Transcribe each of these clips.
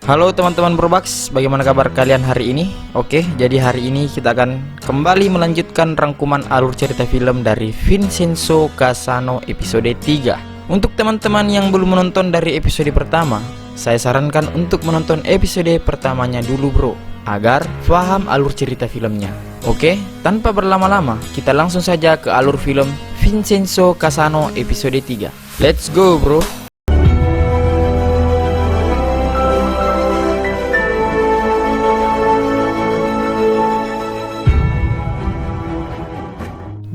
Halo teman-teman Probax, bagaimana kabar kalian hari ini? Oke, jadi hari ini kita akan kembali melanjutkan rangkuman alur cerita film dari Vincenzo Casano episode 3. Untuk teman-teman yang belum menonton dari episode pertama, saya sarankan untuk menonton episode pertamanya dulu bro, agar paham alur cerita filmnya. Oke, tanpa berlama-lama, kita langsung saja ke alur film Vincenzo Casano episode 3. Let's go bro.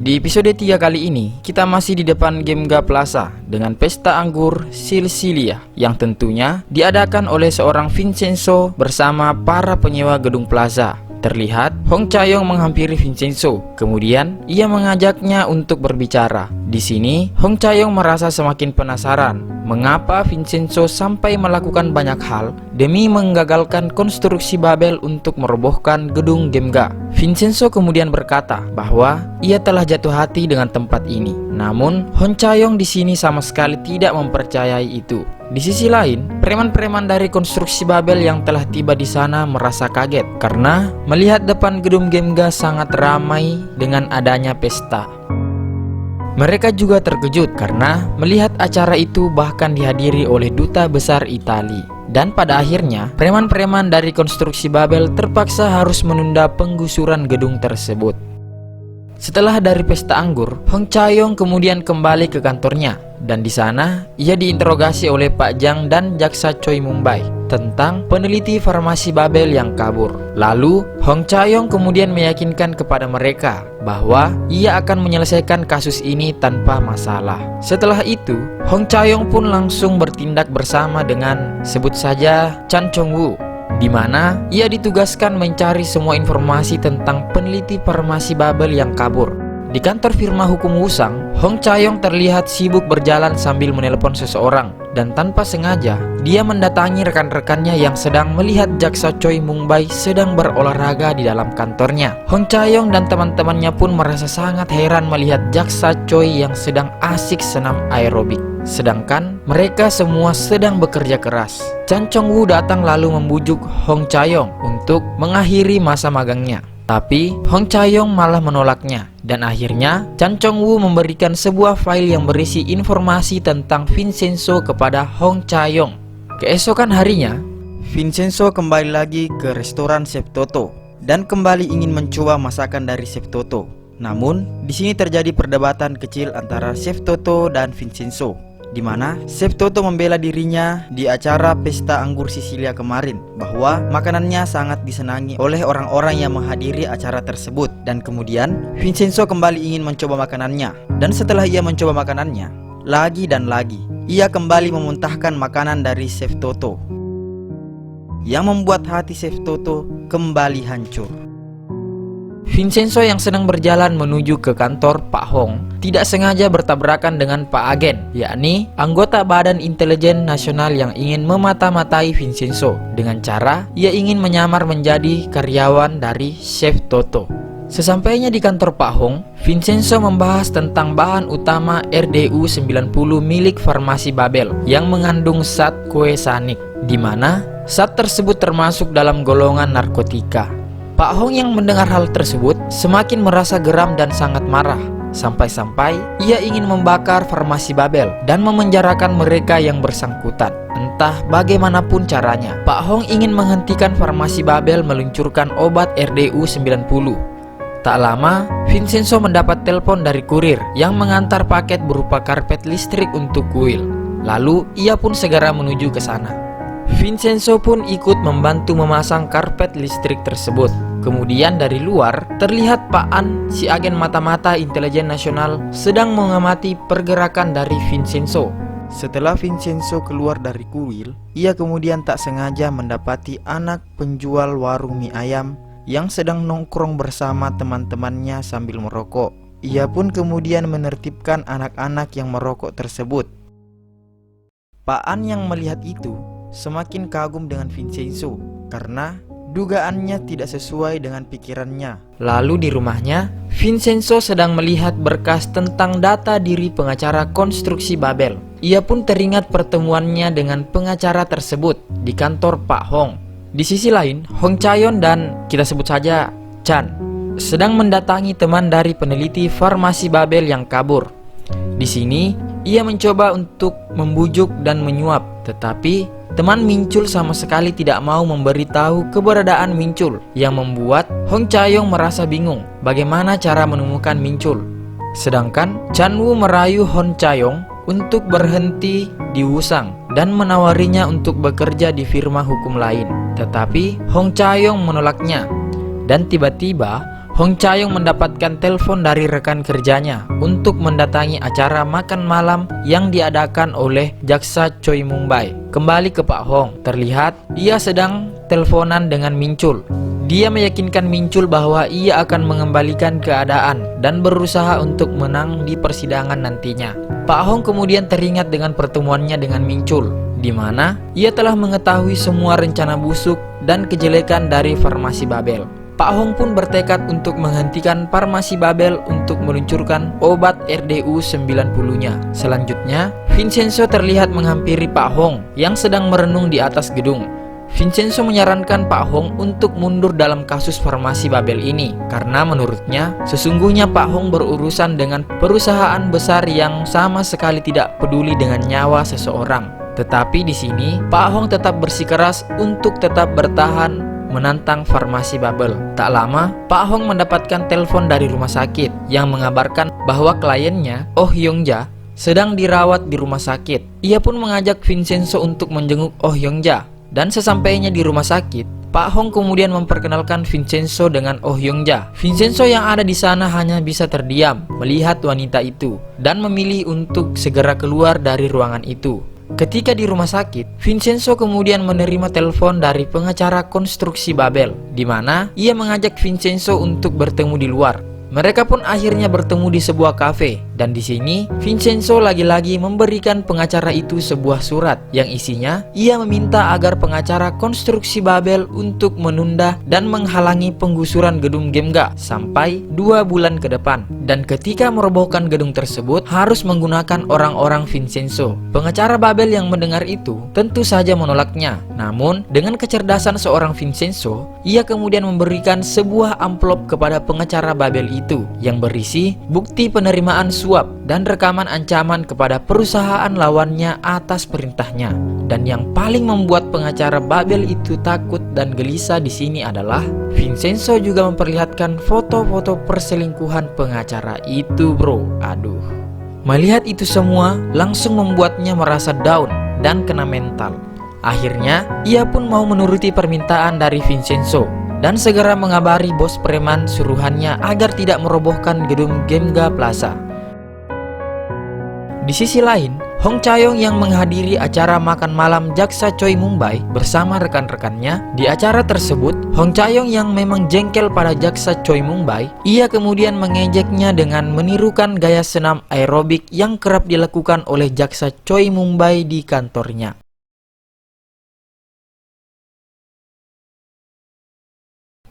Di episode 3 kali ini, kita masih di depan Gemga Plaza dengan pesta anggur Sicilia yang tentunya diadakan oleh seorang Vincenzo bersama para penyewa gedung plaza. Terlihat Hong Cha-yong menghampiri Vincenzo, kemudian ia mengajaknya untuk berbicara. Di sini, Hong Cha-yong merasa semakin penasaran mengapa Vincenzo sampai melakukan banyak hal demi menggagalkan konstruksi Babel untuk merobohkan gedung Gemga. Vincenzo kemudian berkata bahwa ia telah jatuh hati dengan tempat ini. Namun, Hong Cha-yong di sini sama sekali tidak mempercayai itu. Di sisi lain, preman-preman dari konstruksi Babel yang telah tiba di sana merasa kaget karena melihat depan gedung Gemga sangat ramai dengan adanya pesta. Mereka juga terkejut karena melihat acara itu bahkan dihadiri oleh duta besar Italia. Dan pada akhirnya, preman-preman dari konstruksi Babel terpaksa harus menunda penggusuran gedung tersebut. Setelah dari pesta anggur, Hong Cha-yong kemudian kembali ke kantornya. Dan di sana, ia diinterogasi oleh Pak Jang dan Jaksa Choi Mumbai tentang peneliti farmasi Babel yang kabur. Lalu, Hong Cha-yong kemudian meyakinkan kepada mereka bahwa ia akan menyelesaikan kasus ini tanpa masalah. Setelah itu, Hong Cha-yong pun langsung bertindak bersama dengan sebut saja Chan Chong-woo, di mana ia ditugaskan mencari semua informasi tentang peneliti farmasi Babel yang kabur. Di kantor firma hukum Wusang, Hong Cha-yong terlihat sibuk berjalan sambil menelpon seseorang, dan tanpa sengaja dia mendatangi rekan-rekannya yang sedang melihat Jaksa Choi Mumbai sedang berolahraga di dalam kantornya. Hong Cha-yong dan teman-temannya pun merasa sangat heran melihat Jaksa Choi yang sedang asik senam aerobik, sedangkan mereka semua sedang bekerja keras. Chan Chong-woo datang lalu membujuk Hong Cha-yong untuk mengakhiri masa magangnya. Tapi Hong Cha-yong malah menolaknya, dan akhirnya Chan Chong-woo memberikan sebuah file yang berisi informasi tentang Vincenzo kepada Hong Cha-yong. Keesokan harinya, Vincenzo kembali lagi ke restoran Chef Toto dan kembali ingin mencoba masakan dari Chef Toto. Namun, di sini terjadi perdebatan kecil antara Chef Toto dan Vincenzo, di mana Chef Toto membela dirinya di acara pesta anggur Sicilia kemarin bahwa makanannya sangat disenangi oleh orang-orang yang menghadiri acara tersebut. Dan kemudian Vincenzo kembali ingin mencoba makanannya, dan setelah ia mencoba makanannya lagi dan lagi, ia kembali memuntahkan makanan dari Chef Toto yang membuat hati Chef Toto kembali hancur. Vincenzo yang sedang berjalan menuju ke kantor Pak Hong tidak sengaja bertabrakan dengan Pak Agen, yakni anggota Badan Intelijen Nasional yang ingin memata-matai Vincenzo dengan cara ia ingin menyamar menjadi karyawan dari Chef Toto. Sesampainya di kantor Pak Hong, Vincenzo membahas tentang bahan utama RDU 90 milik farmasi Babel yang mengandung zat koesanik, di mana zat tersebut termasuk dalam golongan narkotika. Pak Hong yang mendengar hal tersebut semakin merasa geram dan sangat marah, sampai-sampai ia ingin membakar farmasi Babel dan memenjarakan mereka yang bersangkutan. Entah bagaimanapun caranya, Pak Hong ingin menghentikan farmasi Babel meluncurkan obat RDU 90. Tak lama, Vincenzo mendapat telepon dari kurir yang mengantar paket berupa karpet listrik untuk kuil. Lalu ia pun segera menuju ke sana. Vincenzo pun ikut membantu memasang karpet listrik tersebut. Kemudian dari luar terlihat Pak An, si agen mata-mata intelijen nasional, sedang mengamati pergerakan dari Vincenzo. Setelah Vincenzo keluar dari kuil, ia kemudian tak sengaja mendapati anak penjual warung mie ayam yang sedang nongkrong bersama teman-temannya sambil merokok. Ia pun kemudian menertibkan anak-anak yang merokok tersebut. Pak An yang melihat itu semakin kagum dengan Vincenzo karena dugaannya tidak sesuai dengan pikirannya. Lalu di rumahnya, Vincenzo sedang melihat berkas tentang data diri pengacara konstruksi Babel. ia pun teringat pertemuannya dengan pengacara tersebut di kantor Pak Hong. Di sisi lain, Hong Chaeyon dan kita sebut saja Chan sedang mendatangi teman dari peneliti farmasi Babel yang kabur. Di sini, ia mencoba untuk membujuk dan menyuap, tetapi teman Min-chul sama sekali tidak mau memberitahu keberadaan Min-chul, yang membuat Hong Chaeyon merasa bingung bagaimana cara menemukan Min-chul. Sedangkan Chan-woo merayu Hong Chaeyon untuk berhenti di Wusang dan menawarinya untuk bekerja di firma hukum lain. Tetapi Hong Chaeyon menolaknya. Dan tiba-tiba Hong Chaeyon mendapatkan telepon dari rekan kerjanya untuk mendatangi acara makan malam yang diadakan oleh jaksa Choi Mung-bai. Kembali ke Pak Hong, terlihat ia sedang teleponan dengan Min-chul. Dia meyakinkan Min-chul bahwa ia akan mengembalikan keadaan dan berusaha untuk menang di persidangan nantinya. Pak Hong kemudian teringat dengan pertemuannya dengan Min-chul, di mana ia telah mengetahui semua rencana busuk dan kejelekan dari farmasi Babel. Pak Hong pun bertekad untuk menghentikan farmasi Babel untuk meluncurkan obat RDU 90-nya. Selanjutnya, Vincenzo terlihat menghampiri Pak Hong yang sedang merenung di atas gedung. Vincenzo menyarankan Pak Hong untuk mundur dalam kasus farmasi Babel ini karena menurutnya sesungguhnya Pak Hong berurusan dengan perusahaan besar yang sama sekali tidak peduli dengan nyawa seseorang. Tetapi di sini Pak Hong tetap bersikeras untuk tetap bertahan menantang farmasi Babel. Tak lama, Pak Hong mendapatkan telepon dari rumah sakit yang mengabarkan bahwa kliennya, Oh Hyung-ja, sedang dirawat di rumah sakit. Ia pun mengajak Vincenzo untuk menjenguk Oh Hyung-ja. Dan sesampainya di rumah sakit, Pak Hong kemudian memperkenalkan Vincenzo dengan Oh Hyung-ja. Vincenzo yang ada di sana hanya bisa terdiam melihat wanita itu dan memilih untuk segera keluar dari ruangan itu. Ketika di rumah sakit, Vincenzo kemudian menerima telepon dari pengacara konstruksi Babel, di mana ia mengajak Vincenzo untuk bertemu di luar. Mereka pun akhirnya bertemu di sebuah kafe, dan di sini Vincenzo lagi-lagi memberikan pengacara itu sebuah surat yang isinya ia meminta agar pengacara konstruksi Babel untuk menunda dan menghalangi penggusuran gedung Gemga sampai 2 bulan ke depan. Dan ketika merobohkan gedung tersebut harus menggunakan orang-orang Vincenzo. Pengacara Babel yang mendengar itu tentu saja menolaknya. Namun dengan kecerdasan seorang Vincenzo, ia kemudian memberikan sebuah amplop kepada pengacara Babel itu yang berisi bukti penerimaan suap dan rekaman ancaman kepada perusahaan lawannya atas perintahnya. Dan yang paling membuat pengacara Babel itu takut dan gelisah di sini adalah Vincenzo juga memperlihatkan foto-foto perselingkuhan pengacara itu, bro. Aduh. Melihat itu semua langsung membuatnya merasa down dan kena mental. Akhirnya ia pun mau menuruti permintaan dari Vincenzo dan segera mengabari bos preman suruhannya agar tidak merobohkan gedung Gemga Plaza. Di sisi lain, Hong Chaeyon yang menghadiri acara makan malam jaksa Choi Mung-bai bersama rekan-rekannya. Di acara tersebut, Hong Chaeyon yang memang jengkel pada jaksa Choi Mung-bai, ia kemudian mengejeknya dengan menirukan gaya senam aerobik yang kerap dilakukan oleh jaksa Choi Mung-bai di kantornya.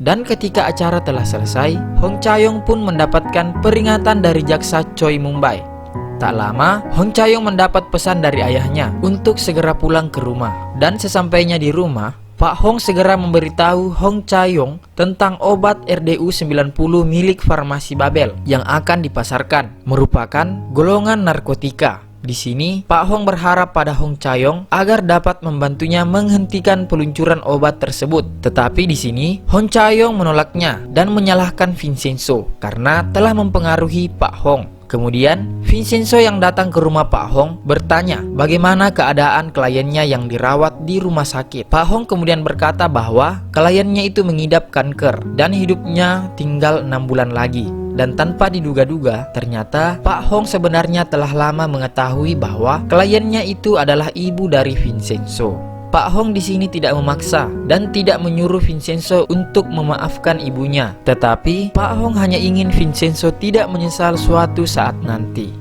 Dan ketika acara telah selesai, Hong Chaeyon pun mendapatkan peringatan dari jaksa Choi Mung-bai. Tak lama, Hong Chaeyon mendapat pesan dari ayahnya untuk segera pulang ke rumah. Dan sesampainya di rumah, Pak Hong segera memberitahu Hong Chaeyon tentang obat RDU 90 milik farmasi Babel yang akan dipasarkan, merupakan golongan narkotika. Di sini, Pak Hong berharap pada Hong Chaeyon agar dapat membantunya menghentikan peluncuran obat tersebut. Tetapi di sini, Hong Chaeyon menolaknya dan menyalahkan Vincenzo karena telah mempengaruhi Pak Hong. Kemudian, Vincenzo yang datang ke rumah Pak Hong bertanya bagaimana keadaan kliennya yang dirawat di rumah sakit. Pak Hong kemudian berkata bahwa kliennya itu mengidap kanker dan hidupnya tinggal 6 bulan lagi. Dan tanpa diduga-duga, ternyata Pak Hong sebenarnya telah lama mengetahui bahwa kliennya itu adalah ibu dari Vincenzo. Pak Hong di sini tidak memaksa dan tidak menyuruh Vincenzo untuk memaafkan ibunya, tetapi Pak Hong hanya ingin Vincenzo tidak menyesal suatu saat nanti.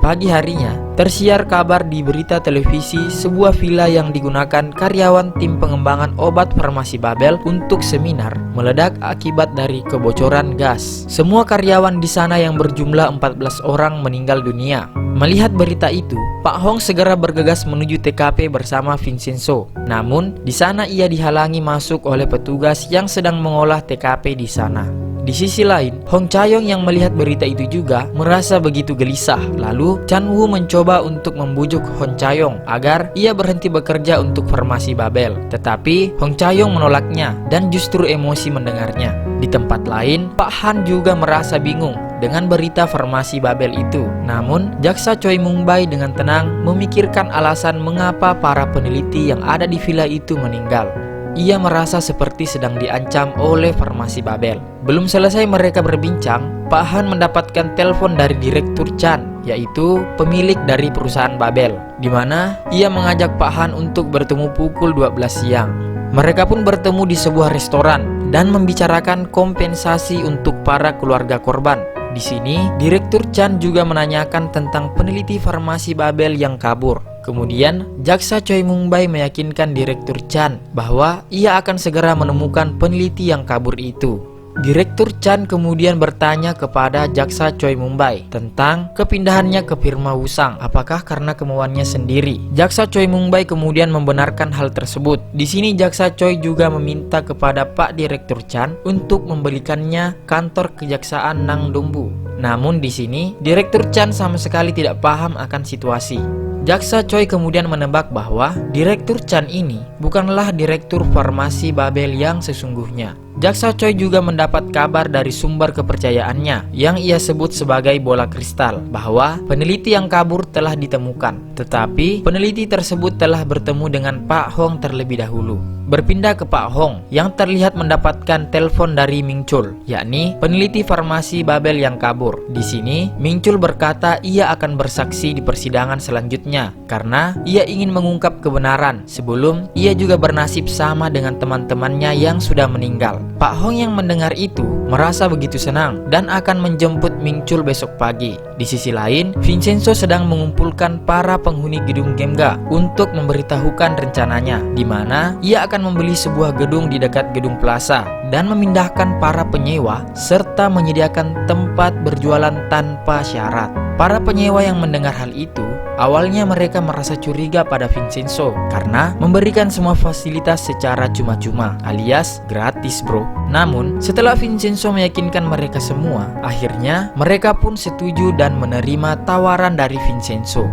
Pagi harinya, tersiar kabar di berita televisi sebuah villa yang digunakan karyawan tim pengembangan obat farmasi Babel untuk seminar meledak akibat dari kebocoran gas. Semua karyawan di sana yang berjumlah 14 orang meninggal dunia. Melihat berita itu, Pak Hong segera bergegas menuju TKP bersama Vincenzo. Namun, di sana ia dihalangi masuk oleh petugas yang sedang mengolah TKP di sana. Di sisi lain, Hong Chayong yang melihat berita itu juga merasa begitu gelisah. Lalu, Chan Woo mencoba untuk membujuk Hong Chayong agar ia berhenti bekerja untuk farmasi Babel. Tetapi, Hong Chayong menolaknya dan justru emosi mendengarnya. Di tempat lain, Pak Han juga merasa bingung dengan berita farmasi Babel itu. Namun, jaksa Choi Mung-bai dengan tenang memikirkan alasan mengapa para peneliti yang ada di villa itu meninggal. Ia merasa seperti sedang diancam oleh farmasi Babel. Belum selesai mereka berbincang, Pak Han mendapatkan telepon dari Direktur Chan, yaitu pemilik dari perusahaan Babel, di mana ia mengajak Pak Han untuk bertemu pukul 12 siang. Mereka pun bertemu di sebuah restoran dan membicarakan kompensasi untuk para keluarga korban. Di sini, Direktur Chan juga menanyakan tentang peneliti farmasi Babel yang kabur. Kemudian, jaksa Choi Mung-bai meyakinkan Direktur Chan bahwa ia akan segera menemukan peneliti yang kabur itu. Direktur Chan kemudian bertanya kepada jaksa Choi Mung-bai tentang kepindahannya ke firma Wusang, apakah karena kemauannya sendiri. Jaksa Choi Mung-bai kemudian membenarkan hal tersebut. Di sini jaksa Choi juga meminta kepada Pak Direktur Chan untuk membelikannya kantor kejaksaan Nang Dombu. Namun di sini Direktur Chan sama sekali tidak paham akan situasi. Jaksa Choi kemudian menebak bahwa Direktur Chan ini bukanlah Direktur Farmasi Babel yang sesungguhnya. Jaksa Choi juga mendapat kabar dari sumber kepercayaannya yang ia sebut sebagai bola kristal bahwa peneliti yang kabur telah ditemukan. Tetapi peneliti tersebut telah bertemu dengan Pak Hong terlebih dahulu. Berpindah ke Pak Hong yang terlihat mendapatkan telepon dari Ming Chul, yakni peneliti farmasi Babel yang kabur. Di sini Ming Chul berkata ia akan bersaksi di persidangan selanjutnya karena ia ingin mengungkap kebenaran sebelum ia juga bernasib sama dengan teman-temannya yang sudah meninggal. Pak Hong yang mendengar itu merasa begitu senang dan akan menjemput Ming Chul besok pagi. Di sisi lain, Vincenzo sedang mengumpulkan para penghuni gedung Gemga untuk memberitahukan rencananya, di mana ia akan membeli sebuah gedung di dekat gedung Plaza dan memindahkan para penyewa serta menyediakan tempat berjualan tanpa syarat. Para penyewa yang mendengar hal itu, awalnya mereka merasa curiga pada Vincenzo karena memberikan semua fasilitas secara cuma-cuma alias gratis bro. Namun setelah Vincenzo meyakinkan mereka semua, akhirnya mereka pun setuju dan menerima tawaran dari Vincenzo.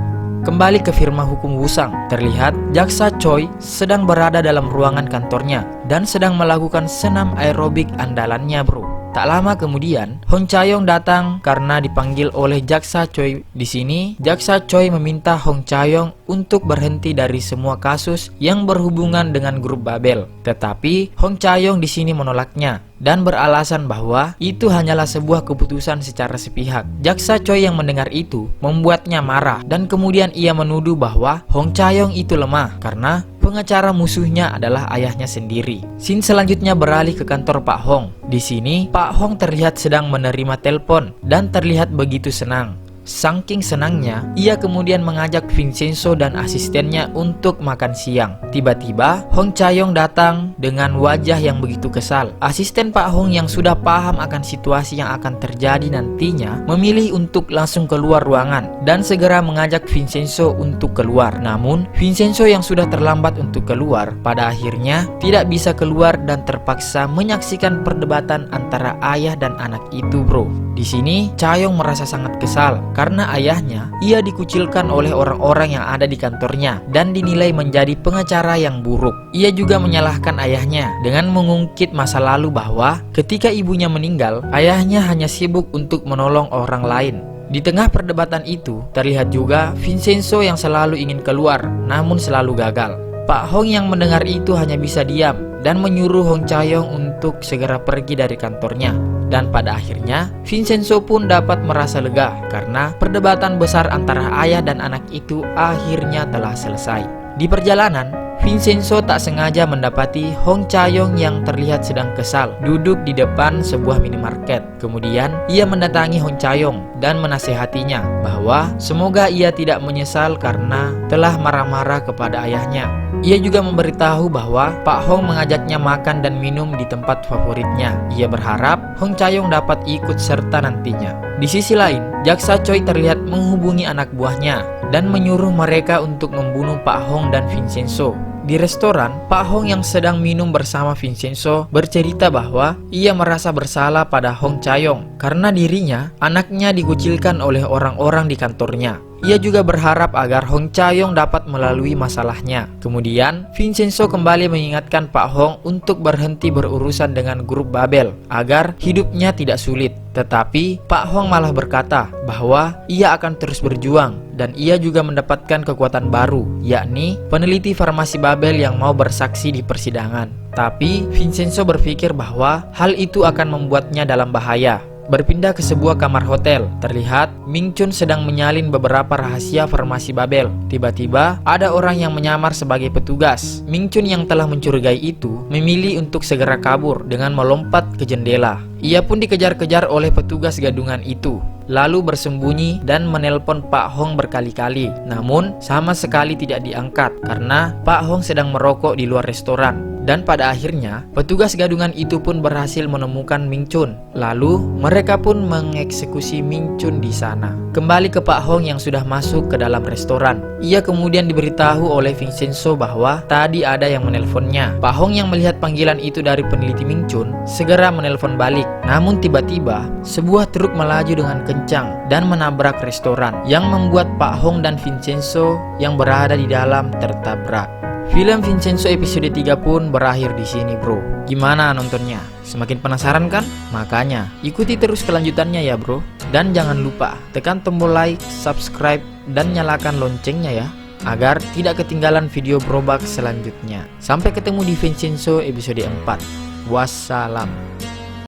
Kembali ke firma hukum Wusang, terlihat jaksa Choi sedang berada dalam ruangan kantornya dan sedang melakukan senam aerobik andalannya bro. Tak lama kemudian, Hong Chayong datang karena dipanggil oleh jaksa Choi. Di sini, jaksa Choi meminta Hong Chayong untuk berhenti dari semua kasus yang berhubungan dengan grup Babel. Tetapi Hong Chayong di sini menolaknya dan beralasan bahwa itu hanyalah sebuah keputusan secara sepihak. Jaksa Choi yang mendengar itu membuatnya marah dan kemudian ia menuduh bahwa Hong Chayong itu lemah karena pengacara musuhnya adalah ayahnya sendiri. Scene selanjutnya beralih ke kantor Pak Hong. Di sini, Pak Hong terlihat sedang menerima telepon dan terlihat begitu senang. Saking senangnya, ia kemudian mengajak Vincenzo dan asistennya untuk makan siang. Tiba-tiba, Hong Chayong datang dengan wajah yang begitu kesal. Asisten Pak Hong yang sudah paham akan situasi yang akan terjadi nantinya, memilih untuk langsung keluar ruangan dan segera mengajak Vincenzo untuk keluar. Namun, Vincenzo yang sudah terlambat untuk keluar, pada akhirnya tidak bisa keluar dan terpaksa menyaksikan perdebatan antara ayah dan anak itu bro. Di sini, Chayong merasa sangat kesal karena ayahnya ia dikucilkan oleh orang-orang yang ada di kantornya dan dinilai menjadi pengacara yang buruk. Ia juga menyalahkan ayahnya dengan mengungkit masa lalu bahwa ketika ibunya meninggal, ayahnya hanya sibuk untuk menolong orang lain. Di tengah perdebatan itu, terlihat juga Vincenzo yang selalu ingin keluar namun selalu gagal. Pak Hong yang mendengar itu hanya bisa diam dan menyuruh Hong Chayong untuk segera pergi dari kantornya. Dan pada akhirnya, Vincenzo pun dapat merasa lega karena perdebatan besar antara ayah dan anak itu akhirnya telah selesai. Di perjalanan, Vincenzo tak sengaja mendapati Hong Cha-yong yang terlihat sedang kesal duduk di depan sebuah minimarket. Kemudian ia mendatangi Hong Cha-yong dan menasehatinya bahwa semoga ia tidak menyesal karena telah marah-marah kepada ayahnya. Ia juga memberitahu bahwa Pak Hong mengajaknya makan dan minum di tempat favoritnya. Ia berharap Hong Cha-yong dapat ikut serta nantinya. Di sisi lain, Jaksa Choi terlihat menghubungi anak buahnya dan menyuruh mereka untuk membunuh Pak Hong dan Vincenzo. Di restoran, Pak Hong yang sedang minum bersama Vincenzo bercerita bahwa ia merasa bersalah pada Hong Cha-yong karena dirinya, anaknya dikucilkan oleh orang-orang di kantornya. Ia juga berharap agar Hong Cha-yong dapat melalui masalahnya. Kemudian, Vincenzo kembali mengingatkan Pak Hong untuk berhenti berurusan dengan grup Babel agar hidupnya tidak sulit. Tetapi, Pak Hong malah berkata bahwa ia akan terus berjuang dan ia juga mendapatkan kekuatan baru, yakni peneliti farmasi Babel yang mau bersaksi di persidangan. Tapi, Vincenzo berpikir bahwa hal itu akan membuatnya dalam bahaya. Berpindah ke sebuah kamar hotel, terlihat Ming Chun sedang menyalin beberapa rahasia farmasi Babel. Tiba-tiba ada orang yang menyamar sebagai petugas. Ming Chun yang telah mencurigai itu memilih untuk segera kabur dengan melompat ke jendela. Ia pun dikejar-kejar oleh petugas gadungan itu, lalu bersembunyi dan menelpon Pak Hong berkali-kali. Namun sama sekali tidak diangkat karena Pak Hong sedang merokok di luar restoran. Dan pada akhirnya, petugas gadungan itu pun berhasil menemukan Ming Chun. Lalu, mereka pun mengeksekusi Ming Chun di sana. Kembali ke Pak Hong yang sudah masuk ke dalam restoran. Ia kemudian diberitahu oleh Vincenzo bahwa tadi ada yang menelponnya. Pak Hong yang melihat panggilan itu dari peneliti Ming Chun, segera menelpon balik. Namun tiba-tiba, sebuah truk melaju dengan kencang dan menabrak restoran, yang membuat Pak Hong dan Vincenzo yang berada di dalam tertabrak. Film Vincenzo episode 3 pun berakhir di sini, bro. Gimana nontonnya? Semakin penasaran kan? Makanya ikuti terus kelanjutannya ya, bro. Dan jangan lupa tekan tombol like, subscribe, dan nyalakan loncengnya ya, agar tidak ketinggalan video Brobak selanjutnya. Sampai ketemu di Vincenzo episode 4. Wassalam.